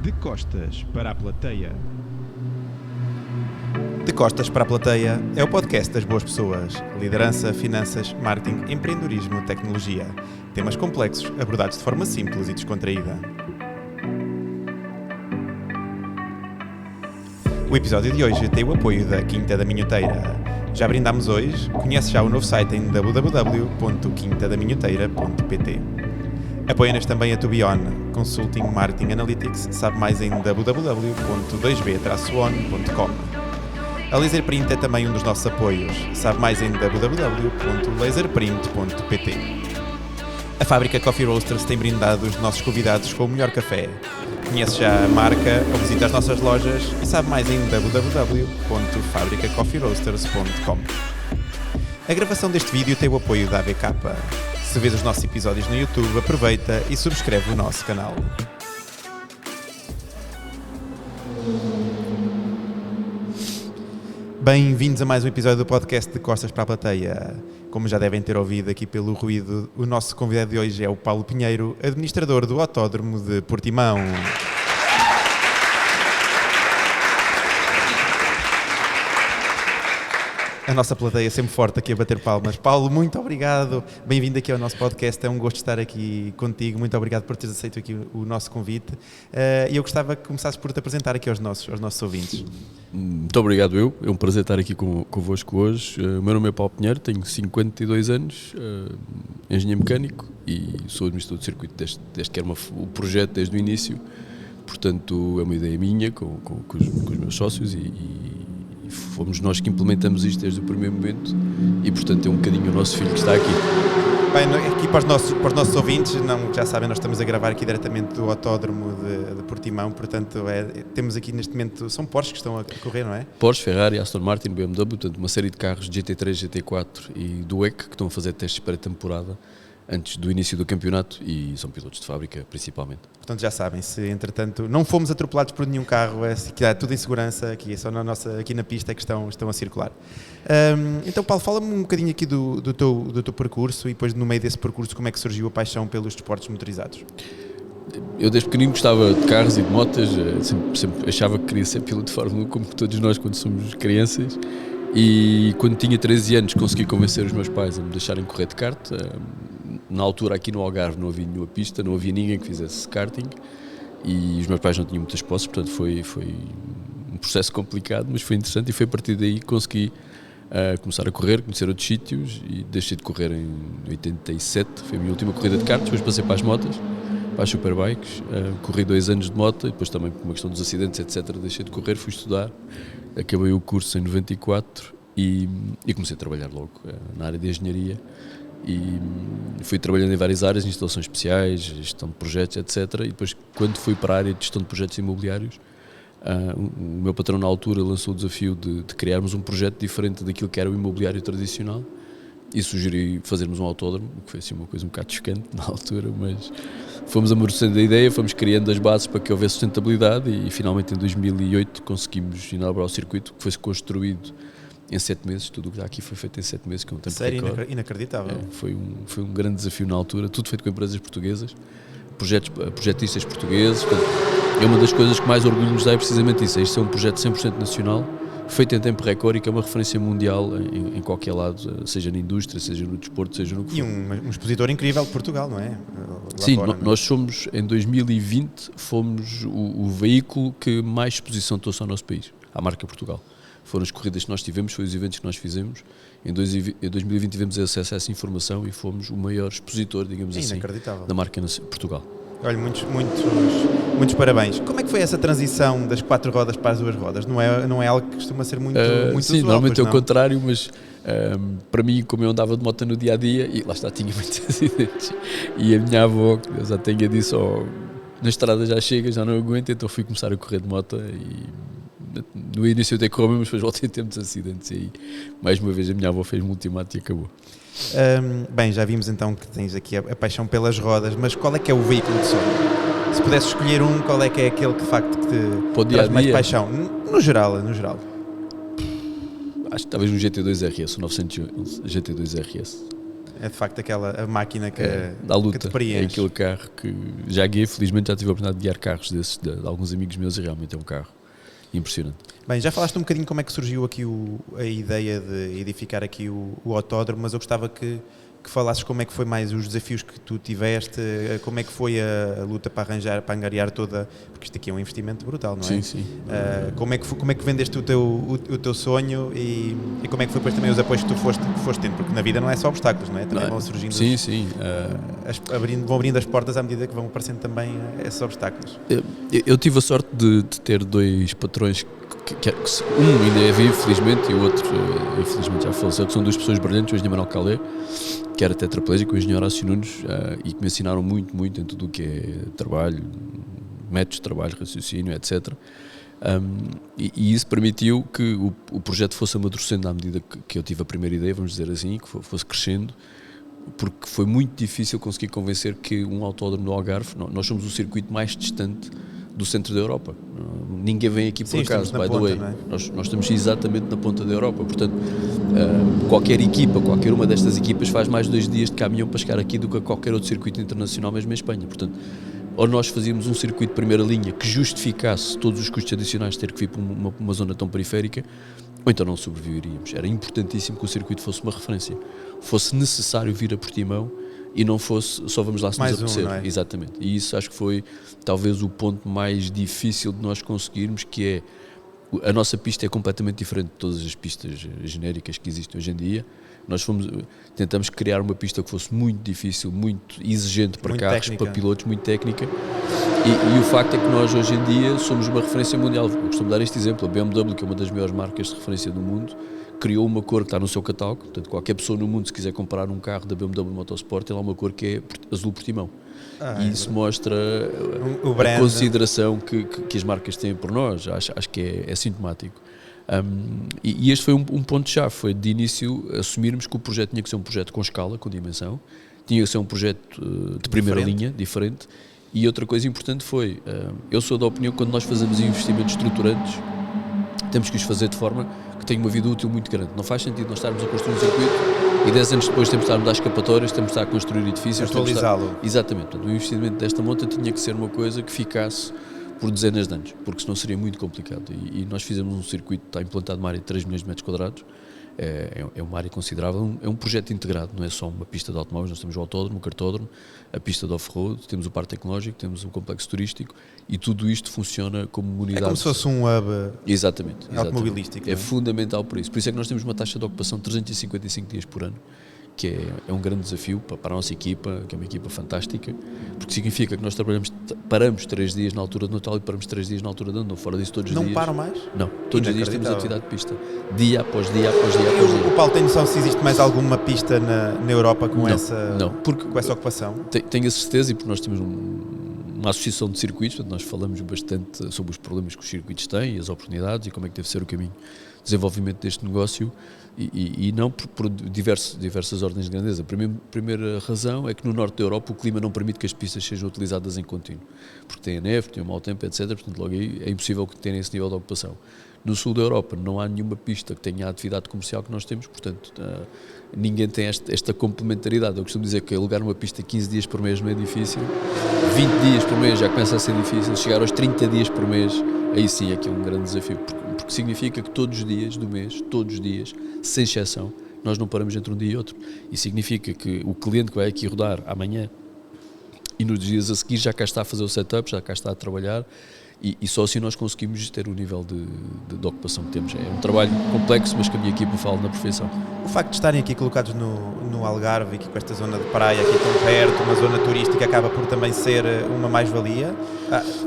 De costas para a plateia. De Costas para a Plateia é o podcast das boas pessoas. Liderança, finanças, marketing, empreendedorismo, tecnologia. Temas complexos abordados de forma simples e descontraída. O episódio de hoje tem o apoio da Quinta da Minhoteira. Já brindámos hoje? Conhece já o novo site em www.quintadaminhoteira.pt. Apoia-nos também a Tubion, Consulting Marketing Analytics, sabe mais em www.2b-on.com. A Laserprint é também um dos nossos apoios, sabe mais em www.laserprint.pt. A Fábrica Coffee Roasters tem brindado os nossos convidados com o melhor café. Conhece já a marca ou visita as nossas lojas e sabe mais em www.fabricacoffeeroasters.com. A gravação deste vídeo tem o apoio da ABK. Se vês os nossos episódios no YouTube, aproveita e subscreve o nosso canal. Bem-vindos a mais um episódio do podcast De Costas para a Plateia. Como já devem ter ouvido aqui pelo ruído, o nosso convidado de hoje é o Paulo Pinheiro, administrador do Autódromo de Portimão. A nossa plateia é sempre forte aqui a bater palmas. Paulo, muito obrigado. Bem-vindo aqui ao nosso podcast. É um gosto estar aqui contigo. Muito obrigado por teres aceito aqui o nosso convite. E eu gostava que começasses por te apresentar aqui aos nossos ouvintes. Muito obrigado eu. É um prazer estar aqui convosco hoje. O meu nome é Paulo Pinheiro, tenho 52 anos, engenheiro mecânico e sou administrador de circuito desde que era o projeto desde o início. Portanto, é uma ideia minha com os meus sócios e fomos nós que implementamos isto desde o primeiro momento e, portanto, é um bocadinho o nosso filho que está aqui. Bem, aqui para os nossos ouvintes, já sabem, nós estamos a gravar aqui diretamente do Autódromo de Portimão, portanto, temos aqui neste momento, são Porsche que estão a correr, não é? Porsche, Ferrari, Aston Martin, BMW, portanto, uma série de carros GT3, GT4 e do WEC que estão a fazer testes para a temporada antes do início do campeonato e são pilotos de fábrica, principalmente. Portanto, já sabem, se entretanto não fomos atropelados por nenhum carro, que há tudo em segurança, aqui, só aqui na pista é que estão a circular. Então, Paulo, fala-me um bocadinho aqui do teu percurso e depois no meio desse percurso como é que surgiu a paixão pelos desportos motorizados? Eu desde pequenino gostava de carros e de motas, sempre achava que queria ser piloto de Fórmula 1, como todos nós quando somos crianças. E quando tinha 13 anos consegui convencer os meus pais a me deixarem correr de kart. Na altura aqui no Algarve não havia nenhuma pista, não havia ninguém que fizesse karting e os meus pais não tinham muitas posses, portanto foi um processo complicado, mas foi interessante e foi a partir daí que consegui começar a correr, conhecer outros sítios e deixei de correr em 87, foi a minha última corrida de kart, depois passei para as motas, para as superbikes, corri 2 anos de moto e depois também por uma questão dos acidentes, etc, deixei de correr, fui estudar, acabei o curso em 94 e comecei a trabalhar logo na área de engenharia. E fui trabalhando em várias áreas, instalações especiais, gestão de projetos, etc. E depois, quando fui para a área de gestão de projetos imobiliários, o meu patrão na altura lançou o desafio de criarmos um projeto diferente daquilo que era o imobiliário tradicional e sugeri fazermos um autódromo, o que foi assim uma coisa um bocado chocante na altura, mas fomos amadurecendo a ideia, fomos criando as bases para que houvesse sustentabilidade e finalmente em 2008 conseguimos inaugurar o circuito que foi construído em 7 meses, tudo o que está aqui foi feito em 7 meses, que é um tempo Sério, recorde. inacreditável. Foi um grande desafio na altura, tudo feito com empresas portuguesas, projetistas portugueses, portanto, é uma das coisas que mais orgulho nos dá é precisamente isso, este é um projeto 100% nacional, feito em tempo recorde e que é uma referência mundial em qualquer lado, seja na indústria, seja no desporto, seja no que for. E um expositor incrível de Portugal, não é? Sim, nós somos, em 2020, fomos o veículo que mais exposição trouxe ao nosso país, à marca Portugal. Foram as corridas que nós tivemos, foram os eventos que nós fizemos. Em 2020 tivemos acesso a essa informação e fomos o maior expositor, digamos assim, da marca Portugal. Olha, muitos parabéns. Como é que foi essa transição das 4 rodas para as 2 rodas? Não é algo que costuma ser muito sim, usual, normalmente é o não? contrário, mas para mim, como eu andava de moto no dia-a-dia, e lá está, tinha muitos acidentes, e a minha avó, que Deus já tenha dito, na estrada já chega, já não aguento, então fui começar a correr de moto e no início até correu, mas depois voltei a ter muitos acidentes e aí, mais uma vez, a minha avó fez-me um ultimato e acabou. Bem, já vimos então que tens aqui a paixão pelas rodas, mas qual é que é o veículo de sonho? Se pudesse escolher um, qual é que é aquele que de facto que te traz mais paixão? No geral. Acho que talvez um GT2 RS, o 911 GT2 RS. É de facto a máquina que, dá luta, que te preenche. é aquele carro que já guiei, felizmente já tive a oportunidade de guiar carros desses, de alguns amigos meus, e realmente é um carro impressionante. Bem, já falaste um bocadinho como é que surgiu aqui a ideia de edificar aqui o autódromo, mas eu gostava que falasses como é que foi mais os desafios que tu tiveste, como é que foi a luta para angariar toda, porque isto aqui é um investimento brutal, não é? Sim, sim. Como é que vendeste o teu sonho e como é que foi depois também os apoios que tu foste tendo, porque na vida não é só obstáculos, não é? Também vão surgindo, sim, sim. vão abrindo as portas à medida que vão aparecendo também esses obstáculos. Eu tive a sorte de ter dois patrões que um ainda é vivo, felizmente, e o outro, infelizmente, já faleceu, que são duas pessoas brilhantes, o engenheiro Manuel Calé, que era tetraplégico, o engenheiro Horácio Nunes, e que me ensinaram muito, muito em tudo o que é trabalho, métodos de trabalho, raciocínio, etc. E isso permitiu que o projeto fosse amadurecendo à medida que eu tive a primeira ideia, vamos dizer assim, que fosse crescendo, porque foi muito difícil conseguir convencer que um autódromo no Algarve, nós somos o circuito mais distante do centro da Europa. Ninguém vem aqui por acaso, by the way. É? Nós estamos exatamente na ponta da Europa, portanto, qualquer uma destas equipas faz mais 2 dias de caminhão para chegar aqui do que qualquer outro circuito internacional, mesmo em Espanha. Portanto, ou nós fazíamos um circuito de primeira linha que justificasse todos os custos adicionais de ter que vir para uma zona tão periférica, ou então não sobreviveríamos. Era importantíssimo que o circuito fosse uma referência, fosse necessário vir a Portimão e não fosse só vamos lá se nos apetecer. Não é? Exatamente. E isso acho que foi talvez o ponto mais difícil de nós conseguirmos, que é a nossa pista é completamente diferente de todas as pistas genéricas que existem hoje em dia. Nós tentamos criar uma pista que fosse muito difícil, muito exigente para muito carros, técnica, para pilotos, muito técnica. E o facto é que nós hoje em dia somos uma referência mundial. Eu costumo dar este exemplo, a BMW, que é uma das maiores marcas de referência do mundo, criou uma cor que está no seu catálogo. Portanto, qualquer pessoa no mundo, se quiser comprar um carro da BMW Motorsport, tem lá uma cor que é azul Portimão. E isso mostra a consideração que as marcas têm por nós. Acho que é sintomático. E este foi um ponto-chave, foi de início assumirmos que o projeto tinha que ser um projeto com escala, com dimensão, tinha que ser um projeto de primeira linha, diferente. E outra coisa importante foi, eu sou da opinião que quando nós fazemos investimentos estruturantes, temos que os fazer de forma que tenha uma vida útil muito grande. Não faz sentido nós estarmos a construir um circuito e 10 anos depois temos de estar a mudar escapatórias, temos de estar a construir edifícios. Atualizá-lo. Exatamente. Portanto, o investimento desta monta tinha que ser uma coisa que ficasse por dezenas de anos, porque senão seria muito complicado. E nós fizemos um circuito, está implantado numa área de 3 milhões de metros quadrados, é uma área considerável, é um projeto integrado, não é só uma pista de automóveis, nós temos o autódromo, o cartódromo, a pista de off-road, temos o parque tecnológico, temos o complexo turístico e tudo isto funciona como unidade. É como se fosse um hub automobilístico. É fundamental por isso. Por isso é que nós temos uma taxa de ocupação de 355 dias por ano, que é um grande desafio para a nossa equipa, que é uma equipa fantástica, porque significa que nós paramos 3 dias na altura do Natal e paramos 3 dias na altura do Ano, fora disso todos os dias. Não param mais? Não, todos os dias temos atividade de pista, dia após dia após dia após dia. O Paulo tem noção se existe mais alguma pista na Europa com essa ocupação? Tenho a certeza, e porque nós temos uma associação de circuitos, portanto nós falamos bastante sobre os problemas que os circuitos têm e as oportunidades e como é que deve ser o caminho de desenvolvimento deste negócio. E não por diversas ordens de grandeza. A primeira razão é que no norte da Europa o clima não permite que as pistas sejam utilizadas em contínuo, porque tem a neve, tem o mau tempo, etc. Portanto, logo aí é impossível que tenham esse nível de ocupação. No sul da Europa não há nenhuma pista que tenha a atividade comercial que nós temos, portanto, ninguém tem esta complementaridade. Eu costumo dizer que alugar uma pista 15 dias por mês não é difícil, 20 dias por mês já começa a ser difícil, chegar aos 30 dias por mês, aí sim é que é um grande desafio, porque significa que todos os dias do mês, todos os dias, sem exceção, nós não paramos entre um dia e outro. E significa que o cliente que vai aqui rodar amanhã e nos dias a seguir já cá está a fazer o setup, já cá está a trabalhar, e só assim nós conseguimos ter o nível de ocupação que temos. É um trabalho complexo, mas que a minha equipa fala na perfeição. O facto de estarem aqui colocados no Algarve, aqui com esta zona de praia aqui tão perto, uma zona turística, acaba por também ser uma mais-valia.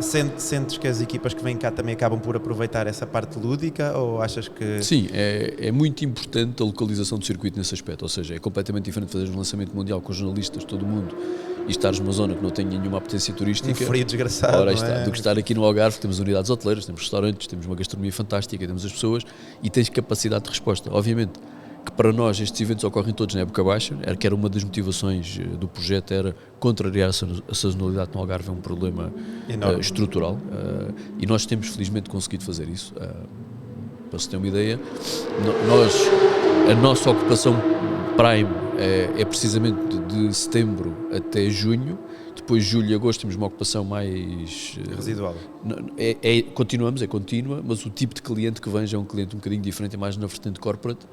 Sentes que as equipas que vêm cá também acabam por aproveitar essa parte lúdica, ou achas que... Sim, é muito importante a localização do circuito nesse aspecto, ou seja, é completamente diferente fazer um lançamento mundial com jornalistas, todo mundo, e estares numa zona que não tem nenhuma apetência turística. Um frio desgraçado, ora, está, do que estar aqui no Algarve, temos unidades hoteleiras, temos restaurantes, temos uma gastronomia fantástica, temos as pessoas e tens capacidade de resposta. Obviamente que para nós estes eventos ocorrem todos na época baixa, que era uma das motivações do projeto, era contrariar a sazonalidade no Algarve, é um problema estrutural, e nós temos felizmente conseguido fazer isso. Para se ter uma ideia, a nossa ocupação Prime é precisamente de setembro até junho. Depois, julho e agosto, temos uma ocupação mais... Residual. Continuamos, é contínua, mas o tipo de cliente que vem já é um cliente um bocadinho diferente, é mais na vertente corporate.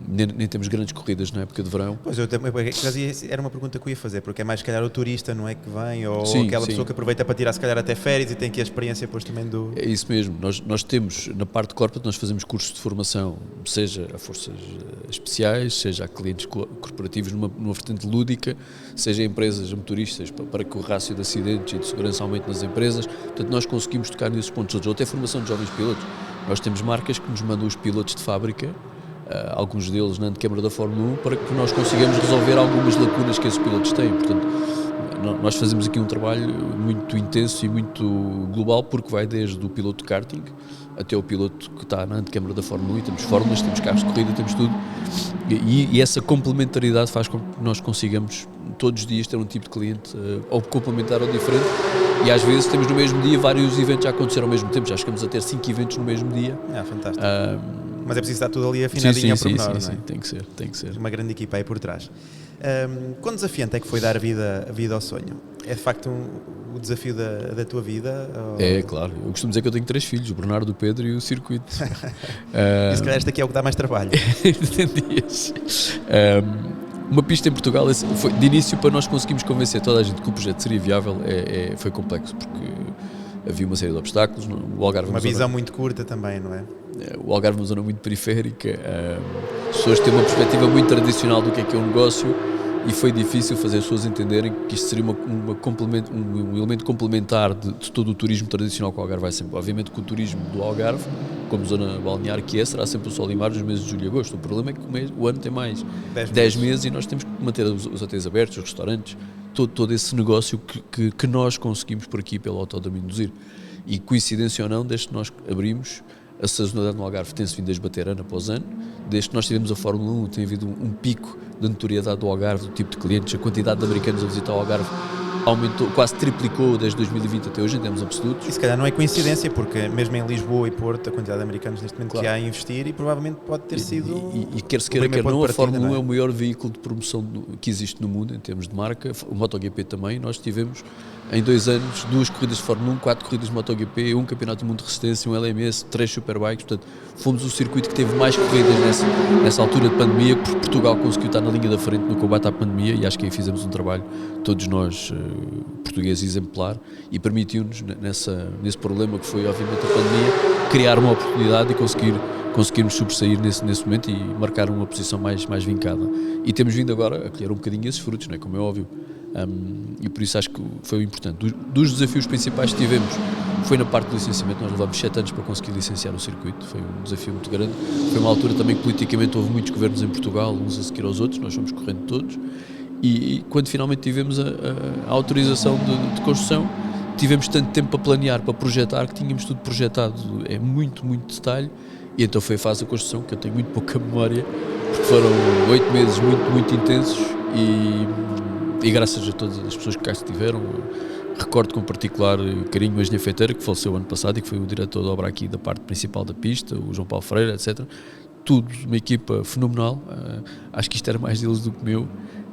Nem temos grandes corridas na época de verão. Pois, era uma pergunta que eu ia fazer, porque é mais, se calhar, o turista, não é, que vem, ou Sim, aquela sim. pessoa que aproveita para tirar, se calhar, até férias e tem aqui a experiência depois também do... É isso mesmo, nós temos, na parte corporate, nós fazemos cursos de formação, seja a forças especiais, seja a clientes corporativos numa vertente lúdica, seja a empresas, a motoristas, para que o rácio de acidentes e de segurança aumente nas empresas. Portanto, nós conseguimos tocar nesses pontos todos, ou até formação de jovens pilotos. Nós temos marcas que nos mandam os pilotos de fábrica, alguns deles na antecâmara da Fórmula 1, para que nós consigamos resolver algumas lacunas que esses pilotos têm. Portanto, nós fazemos aqui um trabalho muito intenso e muito global, porque vai desde o piloto de karting até o piloto que está na antecâmara da Fórmula 1, e temos fórmulas, temos carros de corrida, temos tudo, e essa complementaridade faz com que nós consigamos todos os dias ter um tipo de cliente ou complementar ou diferente, e às vezes temos no mesmo dia vários eventos a acontecer ao mesmo tempo, já chegamos a ter 5 eventos no mesmo dia. Fantástico. Mas é preciso estar tudo ali afinadinho ao pormenor, não é? Sim, tem que ser. Uma grande equipa aí por trás. Quão desafiante é que foi dar a vida ao sonho? É de facto o desafio da tua vida? Ou... É, claro. Eu costumo dizer que eu tenho 3 filhos, o Bernardo, o Pedro e o circuito. E se calhar este aqui é o que dá mais trabalho. Entendias? Uma pista em Portugal, foi, de início, para nós conseguirmos convencer toda a gente que o projeto seria viável, foi complexo, porque havia uma série de obstáculos. O Algarve Uma visão muito curta também, não é? O Algarve é uma zona muito periférica, as pessoas têm uma perspectiva muito tradicional do que é um negócio, e foi difícil fazer as pessoas entenderem que isto seria um elemento complementar de todo o turismo tradicional que o Algarve vai sempre. Obviamente que o turismo do Algarve, como zona balnear que será sempre o sol e mar nos meses de julho e agosto. O problema é que o ano tem mais 10 meses e nós temos que manter os hotéis abertos, os restaurantes, todo esse negócio que nós conseguimos por aqui pelo Autódromo Induzir. E coincidência ou não, desde que nós abrimos, a sazonalidade no Algarve tem-se vindo a esbater ano após ano. Desde que nós tivemos a Fórmula 1, tem havido um pico de notoriedade do Algarve, do tipo de clientes, a quantidade de americanos a visitar o Algarve aumentou, quase triplicou desde 2020 até hoje, em termos absolutos. E se calhar não é coincidência, porque mesmo em Lisboa e Porto, a quantidade de americanos neste momento que há a investir, e provavelmente pode ter sido... E quer se queira, quer não, a Fórmula 1 é o maior veículo de promoção que existe no mundo, em termos de marca. O MotoGP também. Nós tivemos, em 2 anos, 2 corridas de Fórmula 1, 4 corridas de MotoGP, 1 campeonato do mundo de resistência, 1 LMS, 3 superbikes. Portanto, fomos o circuito que teve mais corridas nessa altura de pandemia, porque Portugal conseguiu estar na linha da frente no combate à pandemia, e acho que aí fizemos um trabalho, todos nós, portugueses, exemplar, e permitiu-nos, nesse problema que foi, obviamente, a pandemia, criar uma oportunidade e conseguirmos sobressair nesse momento e marcar uma posição mais vincada. E temos vindo agora a colher um bocadinho esses frutos, não é? Como é óbvio. E por isso acho que foi importante. Dos desafios principais que tivemos, foi na parte do licenciamento. Nós levámos 7 anos para conseguir licenciar o circuito, foi um desafio muito grande. Foi uma altura também que politicamente houve muitos governos em Portugal, uns a seguir aos outros, nós fomos correndo todos, e quando finalmente tivemos a autorização de construção, tivemos tanto tempo para planear, para projetar, que tínhamos tudo projetado, é muito detalhe, e então foi a fase da construção, que eu tenho muito pouca memória, porque foram 8 meses muito intensos, e graças a todas as pessoas que cá estiveram. Recordo com particular carinho o engenheiro Feiteira, que faleceu ano passado e que foi o diretor de obra aqui da parte principal da pista, o João Paulo Freire, etc. Tudo, uma equipa fenomenal. Acho que isto era mais deles do que meu,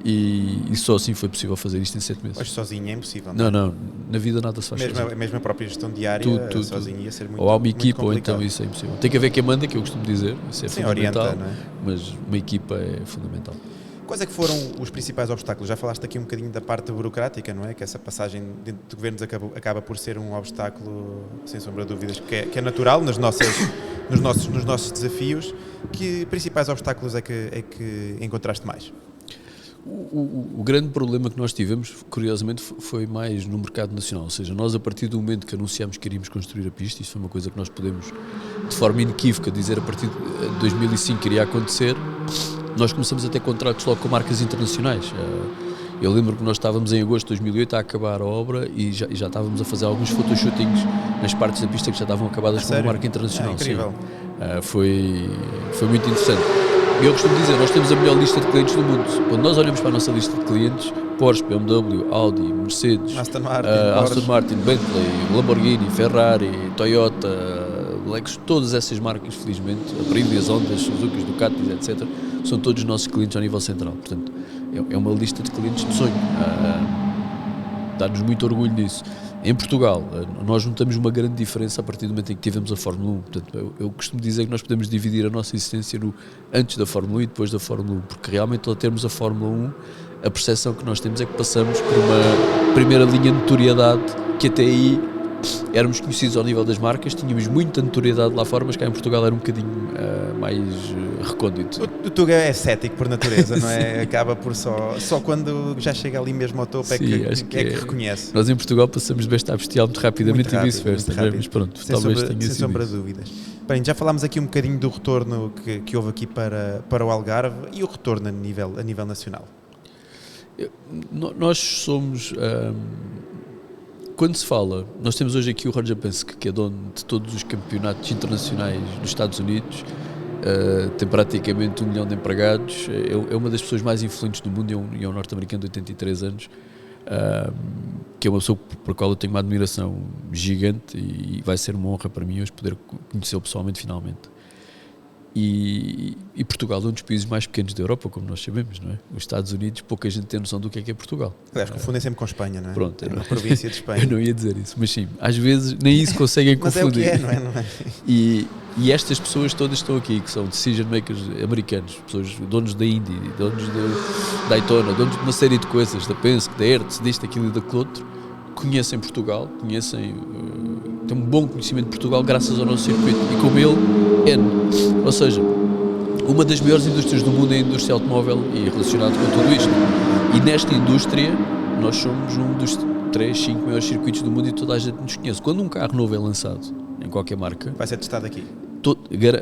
e só assim foi possível fazer isto em 7 meses. Mas sozinho é impossível. Não, na vida nada se faz sozinho. Mesmo a própria gestão diária, tudo, sozinho ia ser muito ou há uma equipa, complicado. ou então isso é impossível. Tem que haver quem manda, que eu costumo dizer, isso é fundamental, orienta, não é? Mas uma equipa é fundamental. Quais é que foram os principais obstáculos? Já falaste aqui um bocadinho da parte burocrática, não é? Que essa passagem dentro de governos acaba por ser um obstáculo, sem sombra de dúvidas, que é natural nos nossos desafios. Que principais obstáculos é que encontraste mais? O grande problema que nós tivemos, curiosamente, foi mais no mercado nacional. Ou seja, nós, a partir do momento que anunciámos que iríamos construir a pista, isso foi uma coisa que nós podemos, de forma inequívoca, dizer a partir de 2005 que iria acontecer. Nós começamos a ter contratos logo com marcas internacionais. Eu lembro que nós estávamos em agosto de 2008 a acabar a obra e já estávamos a fazer alguns photoshootings nas partes da pista que já estavam acabadas com uma marca internacional. Incrível. Foi muito interessante. E eu costumo dizer, nós temos a melhor lista de clientes do mundo. Quando nós olhamos para a nossa lista de clientes, Porsche, BMW, Audi, Mercedes, Aston Martin, Bentley, Lamborghini, Ferrari, Toyota, Lexus, todas essas marcas, felizmente, Aprilia, Hondas, Suzuki, Ducatis, etc., são todos os nossos clientes ao nível central. Portanto, é uma lista de clientes de sonho. Dá-nos muito orgulho nisso. Em Portugal, nós juntamos uma grande diferença a partir do momento em que tivemos a Fórmula 1. Portanto, eu costumo dizer que nós podemos dividir a nossa existência no antes da Fórmula 1 e depois da Fórmula 1, porque realmente ao termos a Fórmula 1, a percepção que nós temos é que passamos por uma primeira linha de notoriedade, que até aí éramos conhecidos ao nível das marcas, tínhamos muita notoriedade lá fora, mas cá em Portugal era um bocadinho mais recôndito. O Tuga é cético por natureza, não é? Acaba por só quando já chega ali mesmo ao topo. Sim, é que reconhece. Nós em Portugal passamos de besta a bestial muito rapidamente e vice-versa, mas pronto, sem talvez tenha sido sem sombra de dúvidas. Bem, já falámos aqui um bocadinho do retorno que houve aqui para o Algarve e o retorno a nível nacional. Nós somos... quando se fala, nós temos hoje aqui o Roger Penske, que é dono de todos os campeonatos internacionais dos Estados Unidos, tem praticamente 1 milhão de empregados, é uma das pessoas mais influentes do mundo, é um norte-americano de 83 anos, que é uma pessoa por a qual eu tenho uma admiração gigante e vai ser uma honra para mim hoje poder conhecê-lo pessoalmente finalmente. E Portugal é um dos países mais pequenos da Europa, como nós sabemos, não é? Os Estados Unidos, pouca gente tem noção do que é Portugal. Aliás, confundem sempre com Espanha, não é? Pronto, é uma província de Espanha. Eu não ia dizer isso, mas sim, às vezes nem isso conseguem confundir. Mas é o que é, não é? E estas pessoas todas estão aqui, que são decision makers americanos, pessoas, donos da Indy, donos da Daytona, donos de uma série de coisas, da Penske, da Hertz, disto, aquilo e daquilo outro, conhecem Portugal, têm um bom conhecimento de Portugal graças ao nosso circuito e como ele ou seja, uma das maiores indústrias do mundo é a indústria automóvel e relacionado com tudo isto, e nesta indústria nós somos um dos 3, 5 maiores circuitos do mundo e toda a gente nos conhece. Quando um carro novo é lançado em qualquer marca, vai ser testado aqui.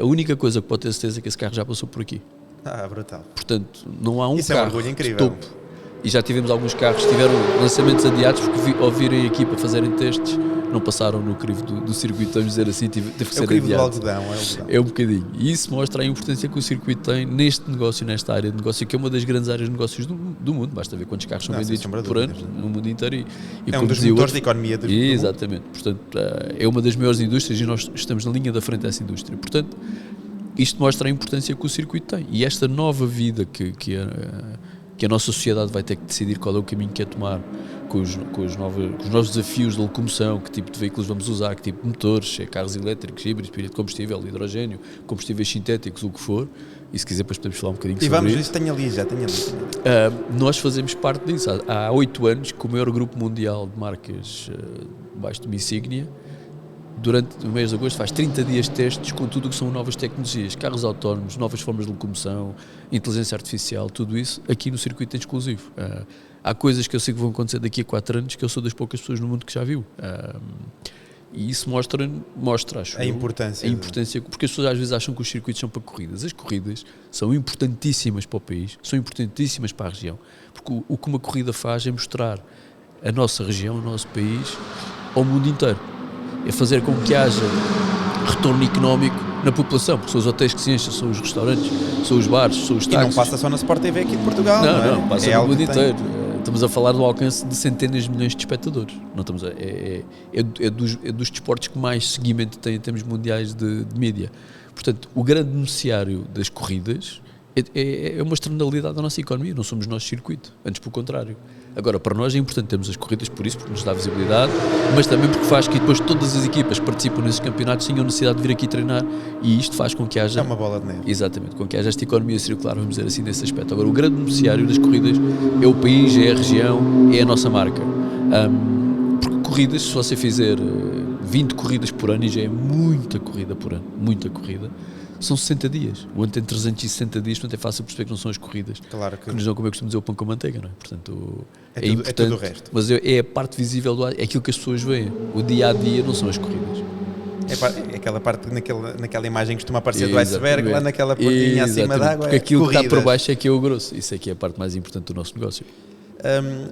A única coisa que pode ter certeza é que esse carro já passou por aqui. Brutal. Portanto, não há um Isso carro é um orgulho incrível. de topo. E já tivemos alguns carros que tiveram lançamentos adiados porque ao virem aqui para fazerem testes não passaram no crivo do circuito, vamos dizer assim, teve que ser adiado. É o crivo do algodão. É um bocadinho. E isso mostra a importância que o circuito tem neste negócio, nesta área de negócio, que é uma das grandes áreas de negócios do mundo. Basta ver quantos carros são vendidos por ano no mundo inteiro. É um dos motores da economia do mundo. Exatamente. Portanto, é uma das maiores indústrias e nós estamos na linha da frente dessa indústria. Portanto, isto mostra a importância que o circuito tem. E esta nova vida que a nossa sociedade vai ter que decidir qual é o caminho que quer tomar com os novos desafios de locomoção, que tipo de veículos vamos usar, que tipo de motores, se é carros elétricos, híbridos, de combustível, hidrogênio, combustíveis sintéticos, o que for, e se quiser depois podemos falar um bocadinho sobre isso. E vamos, isso. tenho ali. Nós fazemos parte disso. Há 8 anos que o maior grupo mundial de marcas debaixo de uma insígnia, durante o mês de agosto, faz 30 dias de testes com tudo o que são novas tecnologias, carros autónomos, novas formas de locomoção, inteligência artificial, tudo isso aqui no circuito é exclusivo. Há coisas que eu sei que vão acontecer daqui a 4 anos que eu sou das poucas pessoas no mundo que já viu. E isso mostra acho a importância. Porque as pessoas às vezes acham que os circuitos são para corridas. As corridas são importantíssimas para o país, são importantíssimas para a região, porque o que uma corrida faz é mostrar a nossa região, o nosso país, ao mundo inteiro. É fazer com que haja retorno económico na população, porque são os hotéis que se enchem, são os restaurantes, são os bares, são os táxis. E não passa só na Sport TV aqui de Portugal, não passa no mundo inteiro. Estamos a falar do alcance de centenas de milhões de espectadores. Não estamos é dos desportos que mais seguimento tem em termos mundiais de mídia. Portanto, o grande beneficiário das corridas é uma externalidade da nossa economia, não somos nós circuito, antes pelo contrário. Agora, para nós é importante termos as corridas por isso, porque nos dá visibilidade, mas também porque faz que depois todas as equipas que participam nesses campeonatos tenham necessidade de vir aqui treinar, e isto faz com que haja... É uma bola de neve. Exatamente, com que haja esta economia circular, vamos dizer assim, nesse aspecto. Agora, o grande beneficiário das corridas é o país, é a região, é a nossa marca. Porque corridas, se você fizer 20 corridas por ano, e já é muita corrida por ano, muita corrida, são 60 dias. O ano tem 360 dias, portanto é fácil perceber que não são as corridas que nos dão, como eu costumo dizer, o pão com manteiga, não é? Portanto, é importante, é tudo o resto. Mas é a parte visível, é aquilo que as pessoas veem. O dia-a-dia não são as corridas. É aquela parte, naquela imagem que costuma aparecer do iceberg, lá naquela pontinha acima da água. Porque aquilo corridas. que está por baixo é que é o grosso. Isso é que é a parte mais importante do nosso negócio.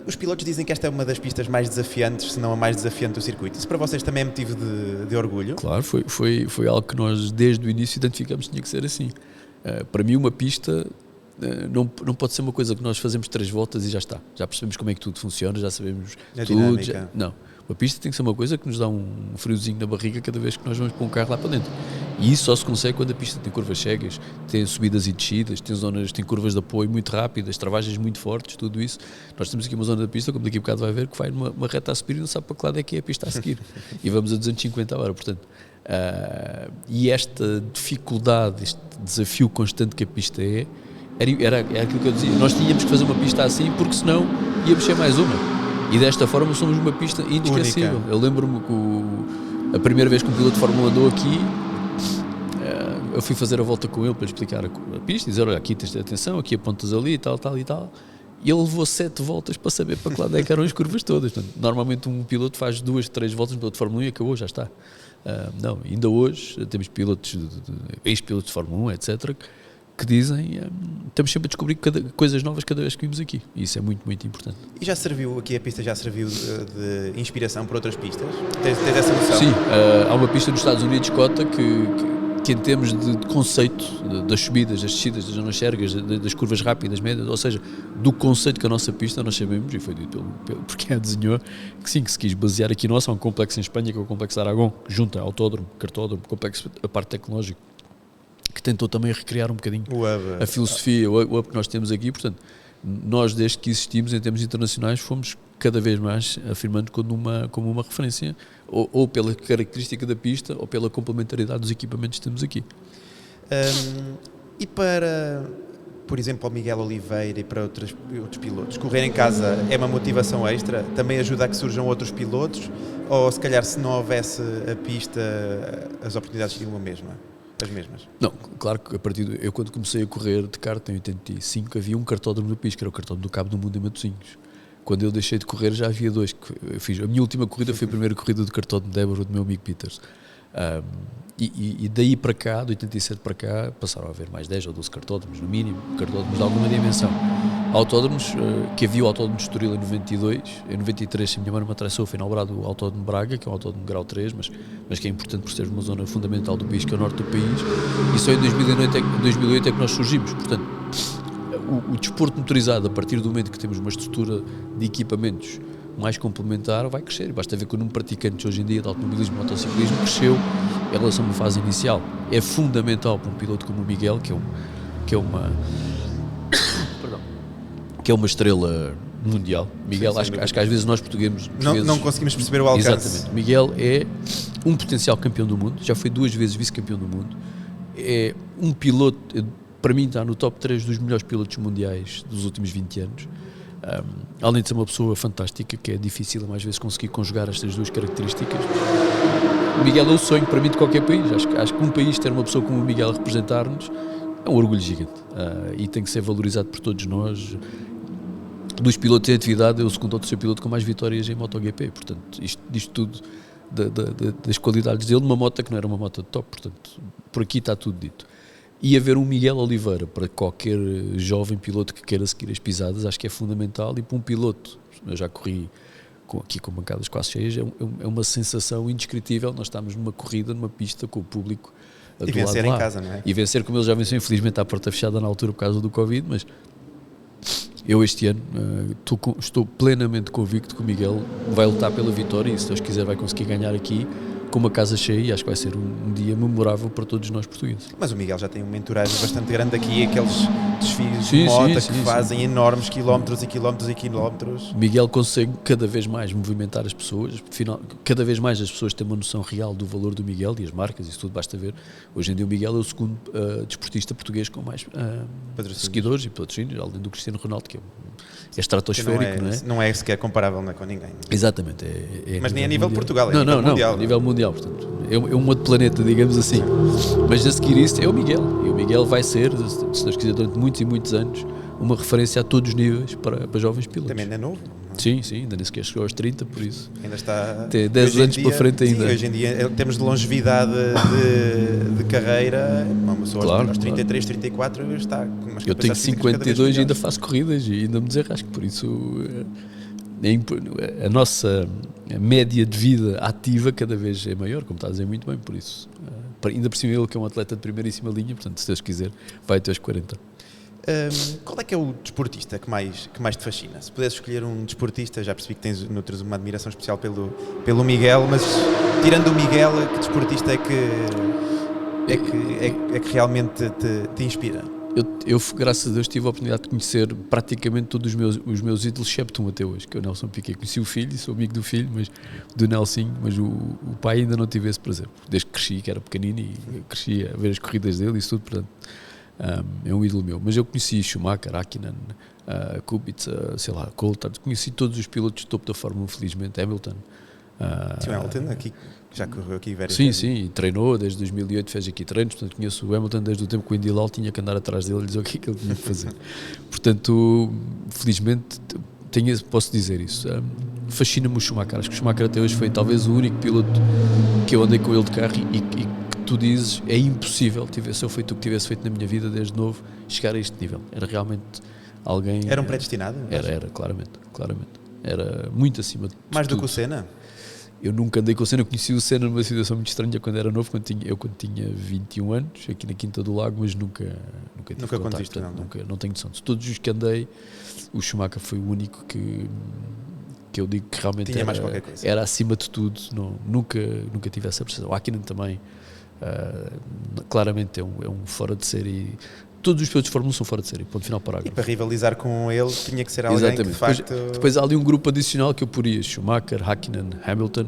Os pilotos dizem que esta é uma das pistas mais desafiantes, se não a mais desafiante do circuito. Isso para vocês também é motivo de orgulho? Claro, foi algo que nós desde o início identificamos que tinha que ser assim. Para mim uma pista não pode ser uma coisa que nós fazemos 3 voltas e já está. Já percebemos como é que tudo funciona, já sabemos tudo. Não. A pista tem que ser uma coisa que nos dá um friozinho na barriga cada vez que nós vamos pôr um carro lá para dentro. E isso só se consegue quando a pista tem curvas cegas, tem subidas e descidas, tem curvas de apoio muito rápidas, travagens muito fortes, tudo isso. Nós temos aqui uma zona da pista, como daqui a bocado vai ver, que vai numa reta a subir e não sabe para que lado é que é a pista a seguir. E vamos a 250 a hora, portanto. E esta dificuldade, este desafio constante que a pista era aquilo que eu dizia. Nós tínhamos que fazer uma pista assim, porque senão íamos ser mais uma. E desta forma somos uma pista inesquecível. Única. Eu lembro-me que a primeira vez que um piloto de Fórmula andou aqui, eu fui fazer a volta com ele para explicar a pista e dizer, olha, aqui tens de ter atenção, aqui apontas ali e tal. E ele levou 7 voltas para saber para que lado é que eram as curvas todas. Portanto, normalmente um piloto faz 2, 3 voltas no piloto de Fórmula 1 e acabou, já está. Não, ainda hoje temos pilotos, ex-pilotos de Fórmula 1, etc., que dizem, estamos sempre a descobrir coisas novas cada vez que vimos aqui, e isso é muito, muito importante. E já serviu, aqui a pista já serviu de inspiração para outras pistas? Tens essa noção? Sim, há uma pista nos Estados Unidos, Cota, que em termos de conceito das subidas, das descidas, das zonas cérregas, das curvas rápidas, médias, ou seja, do conceito que a nossa pista, nós sabemos, e foi dito por quem a desenhou, que sim, que se quis basear aqui nossa, há um complexo em Espanha, que é o Complexo de Aragão, que junta autódromo, cartódromo, complexo, a parte tecnológica, que tentou também recriar um bocadinho a filosofia, o up que nós temos aqui. Portanto, nós desde que existimos em termos internacionais fomos cada vez mais afirmando como uma referência ou pela característica da pista ou pela complementaridade dos equipamentos que temos aqui. E para, por exemplo, ao Miguel Oliveira e para outros pilotos, correr em casa é uma motivação extra? Também ajuda a que surjam outros pilotos? Ou se calhar se não houvesse a pista as oportunidades seriam as mesmas? Não, claro que eu quando comecei a correr de kart em 85 havia um cartódromo no Pis, que era o cartódromo do Cabo do Mundo em Matosinhos. Quando eu deixei de correr já havia 2 que eu fiz. A minha última corrida foi a primeira corrida do cartódromo de Évora do meu amigo Peters. E daí para cá, de 87 para cá, passaram a haver mais 10 ou 12 cartódromos, no mínimo, cartódromos de alguma dimensão. Autódromos, que havia o autódromo de Estoril em 92, em 93, se a minha mãe me atrasou, foi inaugurado o autódromo de Braga, que é um autódromo de grau 3, mas que é importante por ser uma zona fundamental do país, que é o norte do país, e só em 2008 é que nós surgimos. Portanto, o desporto motorizado, a partir do momento que temos uma estrutura de equipamentos mais complementar, vai crescer. Basta ver que o número de praticantes hoje em dia de automobilismo e motociclismo cresceu em relação a uma fase inicial. É fundamental para um piloto como o Miguel, que é uma estrela mundial. Miguel, sim, acho que às vezes nós portugueses não conseguimos perceber o alcance. Exatamente. Miguel é um potencial campeão do mundo, já foi 2 vezes vice-campeão do mundo, é um piloto, para mim está no top 3 dos melhores pilotos mundiais dos últimos 20 anos. Além de ser uma pessoa fantástica, que é difícil mais vezes conseguir conjugar estas 2 características. O Miguel é o sonho para mim de qualquer país. Acho que um país ter uma pessoa como o Miguel a representar-nos é um orgulho gigante, e tem que ser valorizado por todos nós. Dos pilotos em atividade, é o segundo ou terceiro piloto com mais vitórias em MotoGP. Portanto, isto diz tudo das qualidades dele numa moto que não era uma moto de top. Portanto, por aqui está tudo dito. E haver um Miguel Oliveira para qualquer jovem piloto que queira seguir as pisadas, acho que é fundamental. E para um piloto, eu já corri aqui com bancadas quase cheias, é uma sensação indescritível. Nós estamos numa corrida, numa pista com o público do lado de lá. E vencer em casa, não é? E vencer como ele já venceu, infelizmente à porta fechada na altura por causa do Covid, mas eu este ano estou plenamente convicto que o Miguel vai lutar pela vitória e, se Deus quiser, vai conseguir ganhar aqui com uma casa cheia, e acho que vai ser um dia memorável para todos nós portugueses. Mas o Miguel já tem uma entourage bastante grande aqui, aqueles desfiles de moto que fazem enormes quilómetros e quilómetros e quilómetros. Miguel consegue cada vez mais movimentar as pessoas, cada vez mais as pessoas têm uma noção real do valor do Miguel e as marcas, isso tudo basta ver. Hoje em dia o Miguel é o segundo desportista português com mais seguidores e patrocínios, além do Cristiano Ronaldo, que é estratosférico, não é? Não é sequer comparável com ninguém. Exatamente. Mas nem a nível mundial. Portugal, Não, mundial. A nível mundial, portanto, é um outro planeta, digamos assim. Mas a seguir isso é o Miguel, e o Miguel vai ser, se Deus quiser, durante muitos e muitos anos, uma referência a todos os níveis para jovens pilotos. Também ainda é novo? Sim, ainda nem sequer chegou aos 30, por isso. Ainda está... Tem 10 anos para frente ainda. Sim, hoje em dia, em termos de longevidade de carreira, uma pessoa aos 33, 34 está com umas Eu tenho capacidades 52 e ainda faço corridas e ainda me desenrasco, por isso a nossa média de vida ativa cada vez é maior, como está a dizer muito bem, por isso. Ainda por cima ele, que é um atleta de primeiríssima linha, portanto, se Deus quiser, vai até aos 40. Qual é que é o desportista que mais te fascina? Se pudesse escolher um desportista, já percebi que tens noutros uma admiração especial pelo Miguel, mas tirando o Miguel, que desportista é que realmente te inspira? Eu, graças a Deus, tive a oportunidade de conhecer praticamente todos os meus ídolos, excepto um até hoje, que é o Nelson Piquet. Conheci o filho, sou amigo do filho, do Nelson, mas o pai ainda não tive esse prazer. Desde que cresci, que era pequenino, e cresci a ver as corridas dele e isso tudo, portanto, é um ídolo meu. Mas eu conheci Schumacher, Hakkinen, Kubica, sei lá, Coulthard, conheci todos os pilotos de topo da Fórmula 1, felizmente, Hamilton. Tinha o Hamilton aqui, já correu aqui várias sim, vezes. Sim, treinou desde 2008, fez aqui treinos, portanto conheço o Hamilton desde o tempo que o Indy Lal tinha que andar atrás dele e dizer o que é que ele tinha que fazer. Portanto, felizmente, posso dizer isso. Fascina-me o Schumacher. Acho que o Schumacher até hoje foi talvez o único piloto que eu andei com ele de carro e que tu dizes é impossível tivesse eu feito o que tivesse feito na minha vida desde novo, chegar a este nível. Era realmente alguém... Era um predestinado? Era, claramente. Era muito acima de mais do tudo. que o Senna? Eu nunca andei com o Senna, eu conheci o Senna numa situação muito estranha quando era novo, quando tinha 21 anos, aqui na Quinta do Lago, mas nunca tive contacto, não tenho noção. De todos os que andei, o Schumacher foi o único que eu digo que realmente tinha mais qualquer coisa. Era acima de tudo, nunca tive essa percepção. O Hakkinen também, claramente é um fora de série. Todos os pilotos de Fórmula 1 são fora de série, ponto final, parágrafo. E para rivalizar com ele tinha que ser alguém Exatamente. que de facto... Depois há ali um grupo adicional que eu poria: Schumacher, Hakkinen, Hamilton,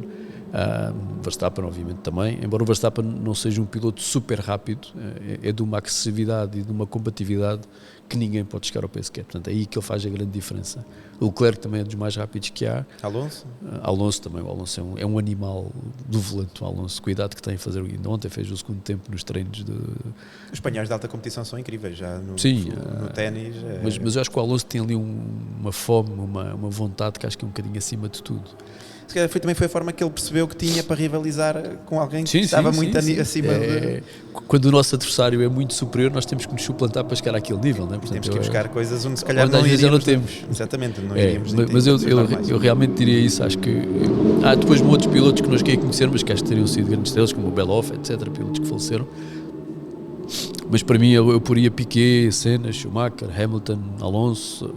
Verstappen obviamente também, embora o Verstappen não seja um piloto super rápido, é de uma agressividade e de uma combatividade que ninguém pode chegar ao pace que é, portanto é aí que ele faz a grande diferença. O Leclerc também é dos mais rápidos que há. Alonso também, o Alonso é um animal do volante, o Alonso, cuidado que tem a fazer, ontem fez o segundo tempo nos treinos Os espanhóis de alta competição são incríveis, já no ténis. Mas eu acho que o Alonso tem ali uma fome, uma vontade que acho que é um bocadinho acima de tudo. Se calhar também foi a forma que ele percebeu que tinha para rivalizar com alguém que estava muito acima de... Quando o nosso adversário é muito superior, nós temos que nos suplantar para chegar àquele nível, não é? Portanto, temos que buscar coisas onde se calhar não iríamos. Não temos. Exatamente, não iríamos. Mas eu realmente diria isso. Acho que há depois outros pilotos que nós queremos conhecer, mas que acho que teriam sido grandes estrelas, como o Beloff, etc., pilotos que faleceram. Mas para mim eu poria Piquet, Senna, Schumacher, Hamilton, Alonso,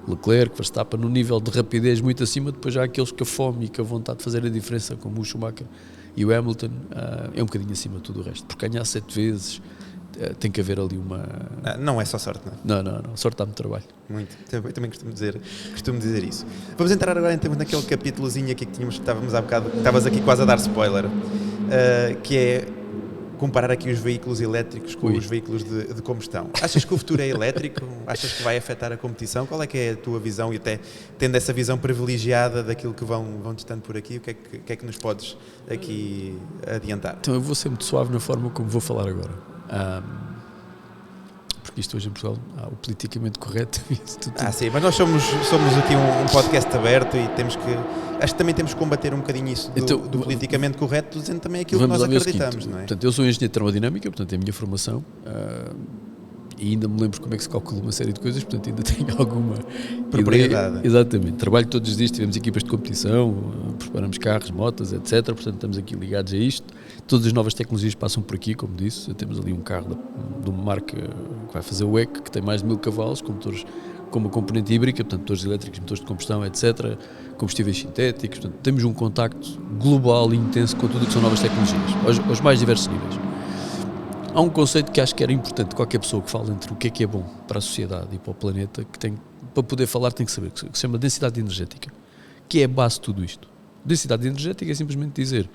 Leclerc, Verstappen, no nível de rapidez muito acima. Depois há aqueles que a fome e que a vontade de fazer a diferença, como o Schumacher e o Hamilton, é um bocadinho acima de tudo o resto. Porque ganhar 7 vezes tem que haver ali uma... Não é só sorte, não é? Não, sorte dá-me trabalho. Muito, também costumo dizer isso. Vamos entrar agora então naquele capítulozinho aqui que estávamos há bocado, que estavas aqui quase a dar spoiler, que é comparar aqui os veículos elétricos com os veículos de combustão. Achas que o futuro é elétrico? Achas que vai afetar a competição? Qual é que é a tua visão? E até tendo essa visão privilegiada daquilo que vão testando por aqui, o que é que nos podes aqui adiantar? Então eu vou ser muito suave na forma como vou falar agora. Porque isto hoje em Portugal há o politicamente correto. Sim, mas nós somos aqui um podcast aberto e acho que também temos que combater um bocadinho isso do politicamente correto, dizendo também aquilo que nós acreditamos, não é? Portanto, eu sou engenheiro de termodinâmica, portanto é a minha formação, e ainda me lembro como é que se calcula uma série de coisas, portanto ainda tenho alguma propriedade. Exatamente, trabalho todos os dias, tivemos equipas de competição, preparamos carros, motas, etc, portanto estamos aqui ligados a isto. Todas as novas tecnologias passam por aqui, como disse. Temos ali um carro de uma marca que vai fazer o EC, que tem mais de 1000 cavalos, com motores com uma componente híbrida, portanto motores elétricos, motores de combustão, etc, combustíveis sintéticos. Portanto, temos um contacto global e intenso com tudo o que são novas tecnologias, aos mais diversos níveis. Há um conceito que acho que era importante, qualquer pessoa que fale entre o que é bom para a sociedade e para o planeta, que tem, para poder falar tem que saber, que se chama densidade energética, que é a base de tudo isto. Densidade energética é simplesmente dizer